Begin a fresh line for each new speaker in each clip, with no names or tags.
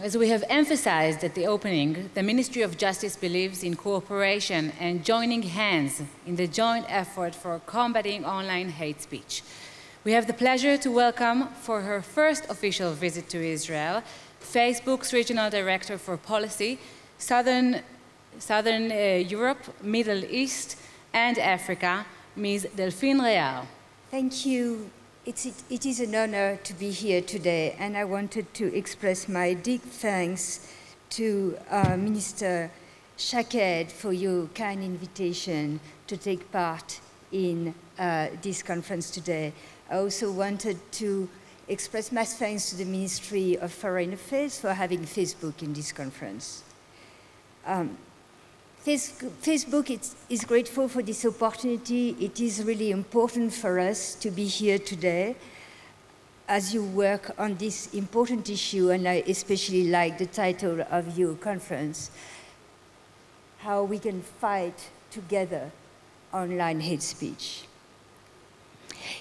As we have emphasized at the opening, the Ministry of Justice believes in cooperation and joining hands in the joint effort for combating online hate speech. We have the pleasure to welcome, for her first official visit to Israel, Facebook's Regional Director for Policy, Southern Europe, Middle East, and Africa, Ms. Delphine Reyre.
Thank you. It is an honor to be here today, and I wanted to express my deep thanks to Minister Shaked for your kind invitation to take part in this conference today. I also wanted to express my thanks to the Ministry of Foreign Affairs for having Facebook in this conference. Facebook is grateful for this opportunity. It is really important for us to be here today as you work on this important issue, and I especially like the title of your conference, How We Can Fight Together Online Hate Speech.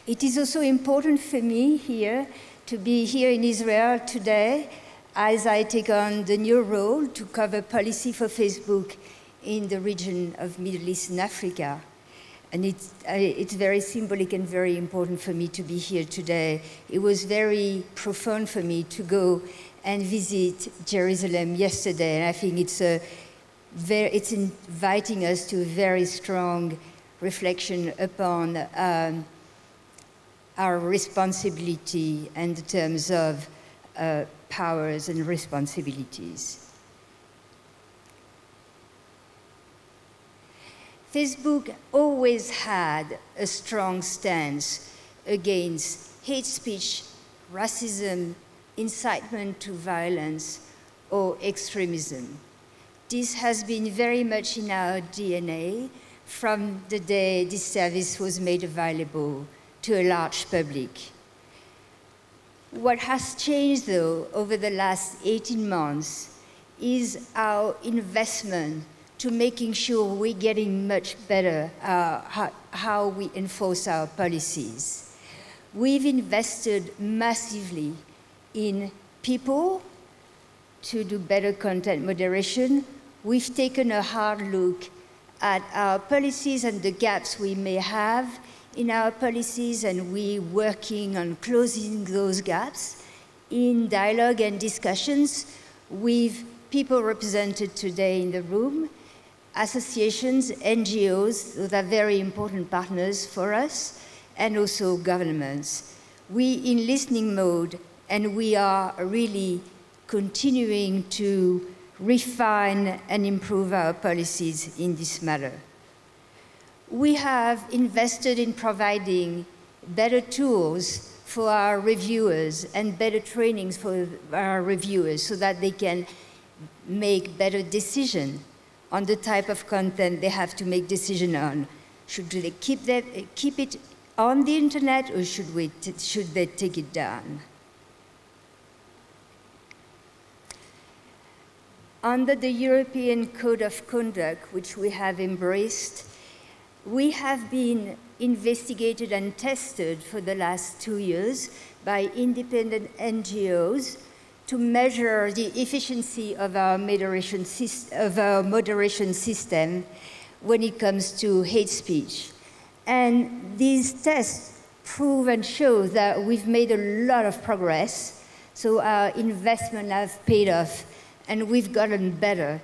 It is also important for me here to be here in Israel today as I take on the new role to cover policy for Facebook in the region of Middle East and Africa. And it's very symbolic and very important for me to be here today. It was very profound for me to go and visit Jerusalem yesterday, and I think it's inviting us to a very strong reflection upon our responsibility in terms of powers and responsibilities. Facebook always had a strong stance against hate speech, racism, incitement to violence, or extremism. This has been very much in our DNA from the day this service was made available to a large public. What has changed, though, over the last 18 months is our investment to making sure we're getting much better how we enforce our policies. We've invested massively in people to do better content moderation. We've taken a hard look at our policies and the gaps we may have in our policies, and we're working on closing those gaps in dialogue and discussions with people represented today in the room, associations, NGOs, those are very important partners for us, and also governments. We're in listening mode, and we are really continuing to refine and improve our policies in this matter. We have invested in providing better tools for our reviewers and better trainings for our reviewers so that they can make better decisions on the type of content they have to make decision on. Should they keep it on the internet, or should they take it down? Under the European Code of Conduct, which we have embraced, we have been investigated and tested for the last 2 years by independent NGOs to measure the efficiency of our moderation system when it comes to hate speech. And these tests prove and show that we've made a lot of progress, so our investment has paid off, and we've gotten better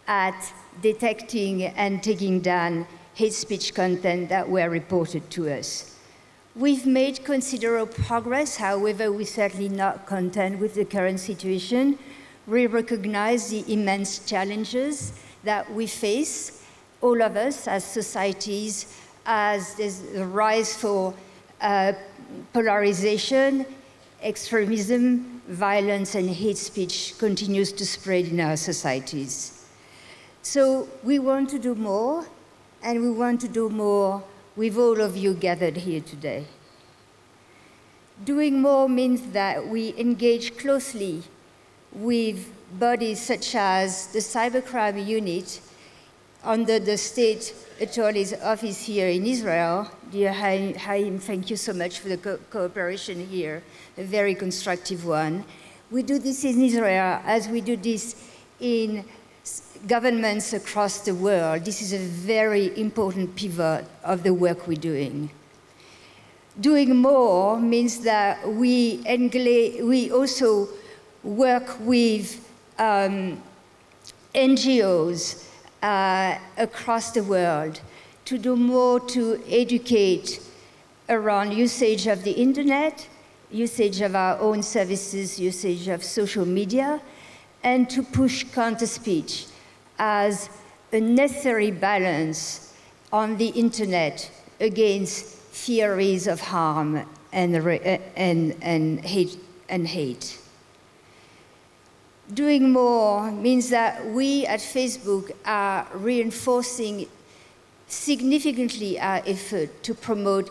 at detecting and taking down hate speech content that were reported to us. We've made considerable progress, however, we're certainly not content with the current situation. We recognize the immense challenges that we face, all of us as societies, as there's a rise for polarization, extremism, violence, and hate speech continues to spread in our societies. So we want to do more, and we want to do more with all of you gathered here today. Doing more means that we engage closely with bodies such as the Cybercrime Unit under the State Attorney's Office here in Israel. Dear Haim, thank you so much for the cooperation here, a very constructive one. We do this in Israel as we do this in governments across the world. This is a very important pivot of the work we're doing. Doing more means that we also work with NGOs across the world to do more to educate around usage of the internet, usage of our own services, usage of social media, and to push counter-speech as a necessary balance on the internet against theories of harm and hate. Doing more means that we at Facebook are reinforcing significantly our effort to promote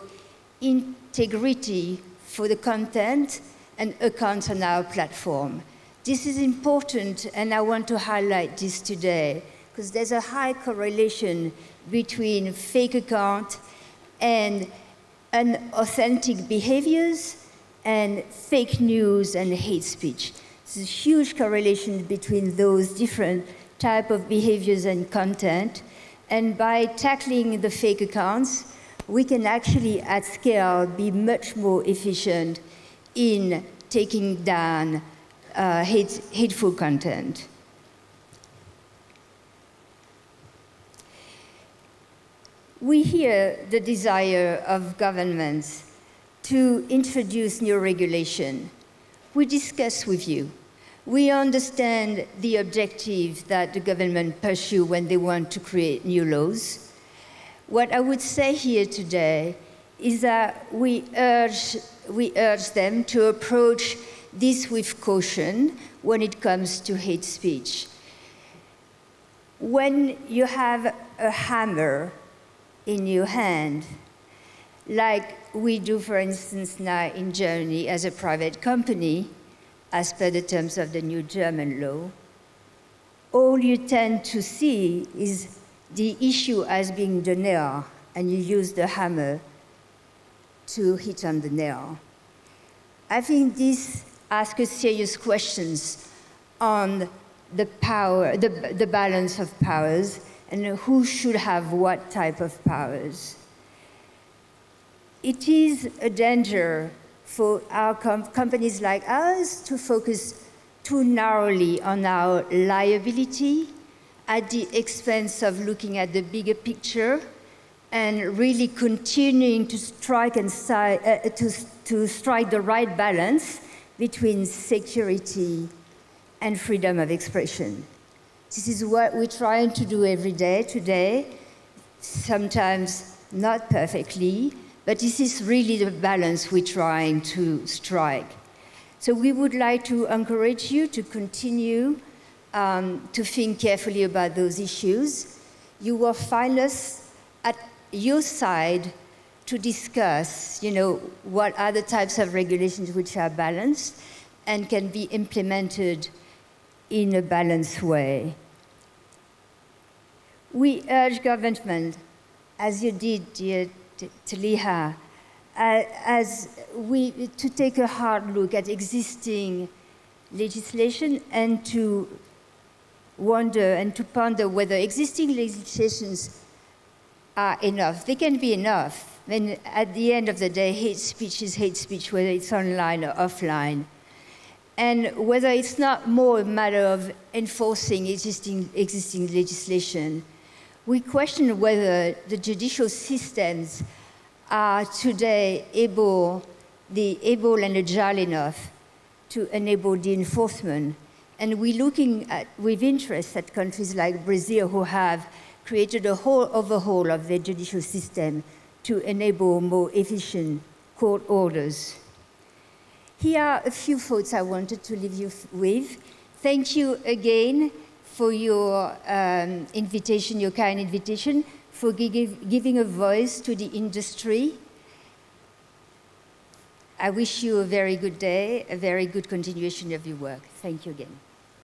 integrity for the content and accounts on our platform. This is important, and I want to highlight this today, because there's a high correlation between fake account and unauthentic behaviors and fake news and hate speech. There's a huge correlation between those different types of behaviors and content. And by tackling the fake accounts, we can actually, at scale, be much more efficient in taking down hateful content. We hear the desire of governments to introduce new regulation. We discuss with you. We understand the objective that the government pursue when they want to create new laws. What I would say here today is that we urge them to approach this with caution when it comes to hate speech. When you have a hammer in your hand, like we do, for instance, now in Germany as a private company, as per the terms of the new German law, all you tend to see is the issue as being the nail, and you use the hammer to hit on the nail. I think this asks us serious questions on the power, the balance of powers, and who should have what type of powers. It is a danger for our companies like ours to focus too narrowly on our liability at the expense of looking at the bigger picture and really continuing to strike the right balance between security and freedom of expression. This is what we're trying to do every day today, sometimes not perfectly, but this is really the balance we're trying to strike. So we would like to encourage you to continue to think carefully about those issues. You will find us at your side to discuss, what are the types of regulations which are balanced and can be implemented in a balanced way. We urge government, as you did, dear Taliha, to take a hard look at existing legislation and to wonder and to ponder whether existing legislations are enough. They can be enough. And at the end of the day, hate speech is hate speech, whether it's online or offline. And whether it's not more a matter of enforcing existing legislation. We question whether the judicial systems are today able and agile enough to enable the enforcement. And we're looking with interest at countries like Brazil, who have created a whole overhaul of their judicial system to enable more efficient court orders. Here are a few thoughts I wanted to leave you with. Thank you again for your invitation, your kind invitation, for giving a voice to the industry. I wish you a very good day, a very good continuation of your work. Thank you again.